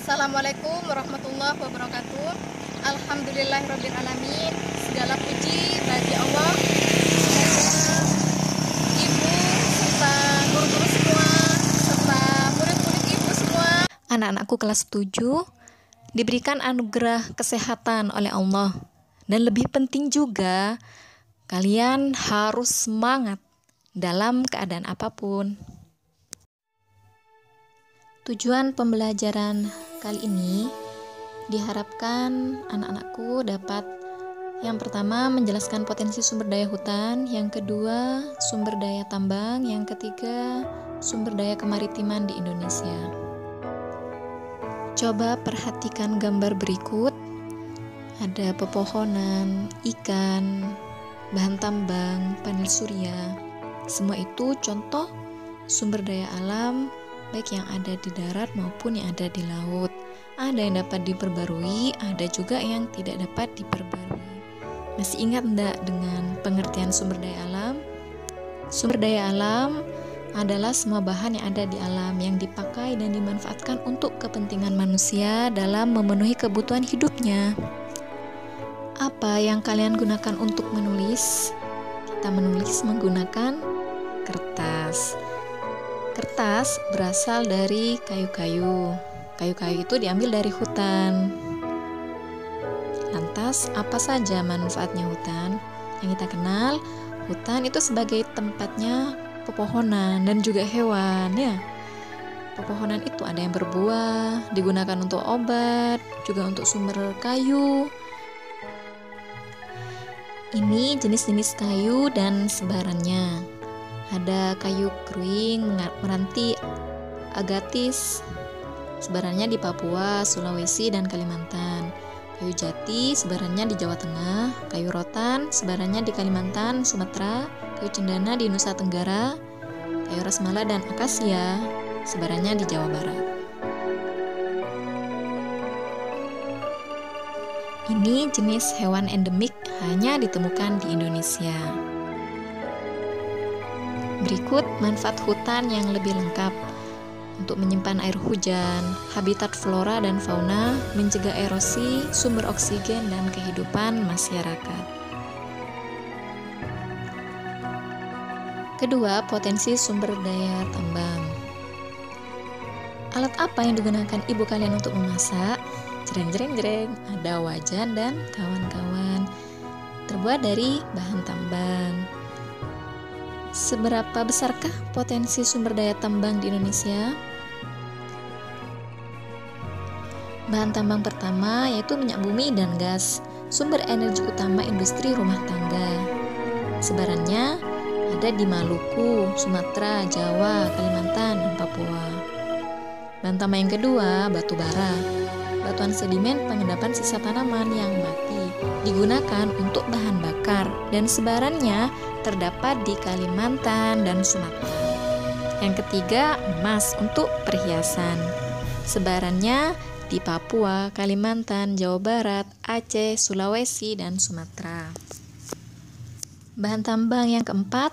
Assalamualaikum warahmatullahi wabarakatuh. Alhamdulillahirrabbilalamin. Segala puji bagi Allah. Semoga ibu serta guru-guru semua serta murid-murid ibu semua, anak-anakku kelas 7, diberikan anugerah kesehatan oleh Allah. Dan lebih penting juga, kalian harus semangat dalam keadaan apapun. Tujuan pembelajaran kali ini diharapkan anak-anakku dapat yang pertama menjelaskan potensi sumber daya hutan, yang kedua sumber daya tambang, yang ketiga sumber daya kemaritiman di Indonesia. Coba perhatikan gambar berikut. Ada pepohonan, ikan, bahan tambang, panel surya. Semua itu contoh sumber daya alam baik yang ada di darat maupun yang ada di laut. Ada yang dapat diperbarui, ada juga yang tidak dapat diperbarui. Masih ingat enggak dengan pengertian sumber daya alam? Sumber daya alam adalah semua bahan yang ada di alam yang dipakai dan dimanfaatkan untuk kepentingan manusia dalam memenuhi kebutuhan hidupnya. Apa yang kalian gunakan untuk menulis? Kita menulis menggunakan kertas. Kertas berasal dari kayu-kayu. Kayu-kayu itu diambil dari hutan. Lantas, apa saja manfaatnya hutan? Yang kita kenal, hutan itu sebagai tempatnya pepohonan dan juga hewan, ya. Pepohonan itu ada yang berbuah, digunakan untuk obat, juga untuk sumber kayu. Ini jenis-jenis kayu dan sebarannya. Ada kayu kruing, meranti, agatis, sebarannya di Papua, Sulawesi, dan Kalimantan. Kayu jati, sebarannya di Jawa Tengah. Kayu rotan, sebarannya di Kalimantan, Sumatera. Kayu cendana di Nusa Tenggara. Kayu rasmala dan akasia, sebarannya di Jawa Barat. Ini jenis hewan endemik hanya ditemukan di Indonesia. Berikut manfaat hutan yang lebih lengkap untuk menyimpan air hujan, habitat flora dan fauna, mencegah erosi, sumber oksigen, dan kehidupan masyarakat. Kedua, potensi sumber daya tambang. Alat apa yang digunakan ibu kalian untuk memasak? Jreng-jreng-jreng, ada wajan dan kawan-kawan, terbuat dari bahan tambang. Seberapa besarkah potensi sumber daya tambang di Indonesia? Bahan tambang pertama yaitu minyak bumi dan gas, sumber energi utama industri rumah tangga. Sebarannya ada di Maluku, Sumatera, Jawa, Kalimantan, dan Papua. Bahan tambang yang kedua, batu bara. Batuan sedimen pengendapan sisa tanaman yang mati digunakan untuk bahan bakar dan sebarannya terdapat di Kalimantan dan Sumatera. Yang ketiga, emas untuk perhiasan. Sebarannya di Papua, Kalimantan, Jawa Barat, Aceh, Sulawesi, dan Sumatera. Bahan tambang yang keempat,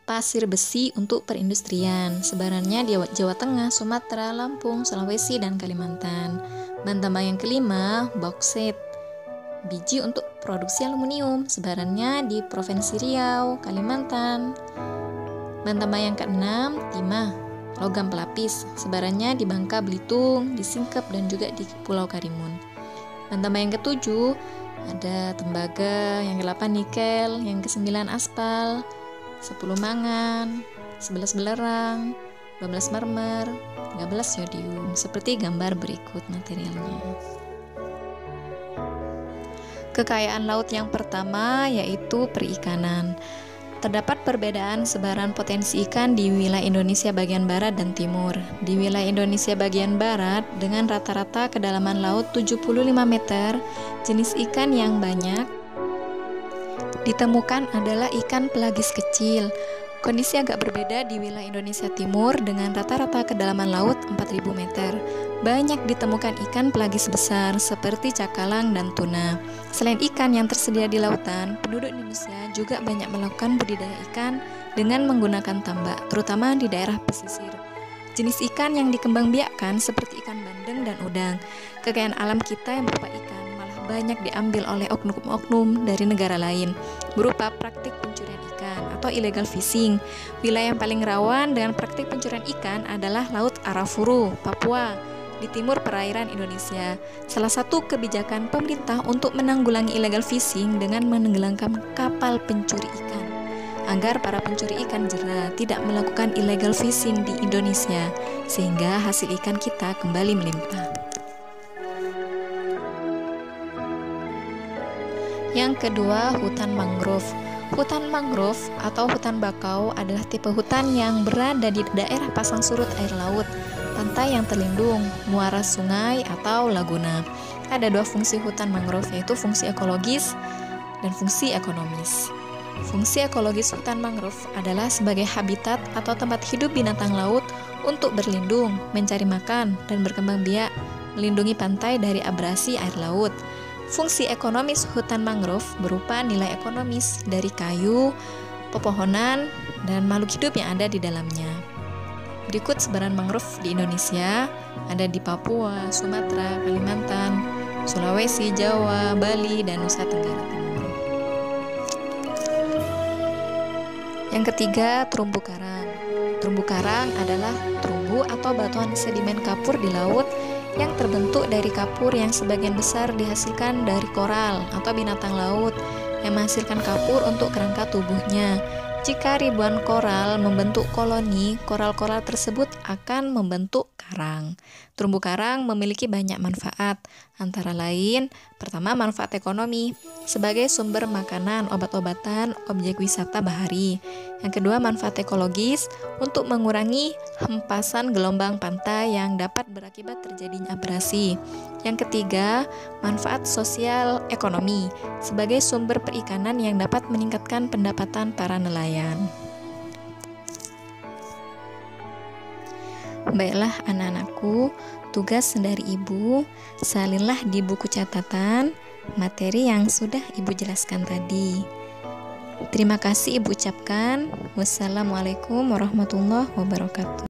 pasir besi untuk perindustrian. Sebarannya di Jawa Tengah, Sumatera, Lampung, Sulawesi, dan Kalimantan. Bahan tambang yang kelima, bauksit. Biji untuk produksi aluminium, sebarannya di Provinsi Riau, Kalimantan. Bahan tambang yang keenam, timah, logam pelapis, sebarannya di Bangka Belitung, di Singkep, dan juga di Pulau Karimun. Bahan tambang yang ketujuh, ada tembaga, yang ke-8 nikel, yang ke-9 aspal, 10 mangan, 11 belerang, 12 marmer, 13 yodium, seperti gambar berikut materialnya. Kekayaan laut yang pertama yaitu perikanan. Terdapat perbedaan sebaran potensi ikan di wilayah Indonesia bagian barat dan timur. Di wilayah Indonesia bagian barat dengan rata-rata kedalaman laut 75 meter, jenis ikan yang banyak ditemukan adalah ikan pelagis kecil. Kondisi agak berbeda di wilayah Indonesia Timur dengan rata-rata kedalaman laut 4.000 meter. Banyak ditemukan ikan pelagis besar seperti cakalang dan tuna. Selain ikan yang tersedia di lautan, penduduk Indonesia juga banyak melakukan budidaya ikan dengan menggunakan tambak, terutama di daerah pesisir. Jenis ikan yang dikembangbiakkan seperti ikan bandeng dan udang. Kekayaan alam kita yang berupa ikan malah banyak diambil oleh oknum-oknum dari negara lain berupa praktik pencurian ikan atau illegal fishing. Wilayah yang paling rawan dengan praktik pencurian ikan adalah Laut Arafuru, Papua, di timur perairan Indonesia. Salah satu kebijakan pemerintah untuk menanggulangi illegal fishing dengan menenggelamkan kapal pencuri ikan agar para pencuri ikan jera tidak melakukan illegal fishing di Indonesia, sehingga hasil ikan kita kembali melimpah. Yang kedua, hutan mangrove. Hutan mangrove atau hutan bakau adalah tipe hutan yang berada di daerah pasang surut air laut, pantai yang terlindung, muara sungai atau laguna. Ada dua fungsi hutan mangrove, yaitu fungsi ekologis dan fungsi ekonomis. Fungsi ekologis hutan mangrove adalah sebagai habitat atau tempat hidup binatang laut untuk berlindung, mencari makan, dan berkembang biak, melindungi pantai dari abrasi air laut. Fungsi ekonomis hutan mangrove berupa nilai ekonomis dari kayu, pepohonan, dan makhluk hidup yang ada di dalamnya. Berikut sebaran mangrove di Indonesia, ada di Papua, Sumatera, Kalimantan, Sulawesi, Jawa, Bali, dan Nusa Tenggara Timur. Yang ketiga, terumbu karang. Terumbu karang adalah terumbu atau batuan sedimen kapur di laut yang terbentuk dari kapur yang sebagian besar dihasilkan dari koral atau binatang laut yang menghasilkan kapur untuk kerangka tubuhnya. Jika ribuan koral membentuk koloni, koral-koral tersebut akan membentuk karang. Terumbu karang memiliki banyak manfaat, antara lain, pertama manfaat ekonomi, sebagai sumber makanan, obat-obatan, objek wisata bahari. Yang kedua, manfaat ekologis, untuk mengurangi hempasan gelombang pantai yang dapat berakibat terjadinya abrasi. Yang ketiga, manfaat sosial ekonomi, sebagai sumber perikanan yang dapat meningkatkan pendapatan para nelayan. Baiklah anak-anakku, tugas dari ibu, salinlah di buku catatan materi yang sudah ibu jelaskan tadi. Terima kasih ibu ucapkan. Wassalamualaikum warahmatullahi wabarakatuh.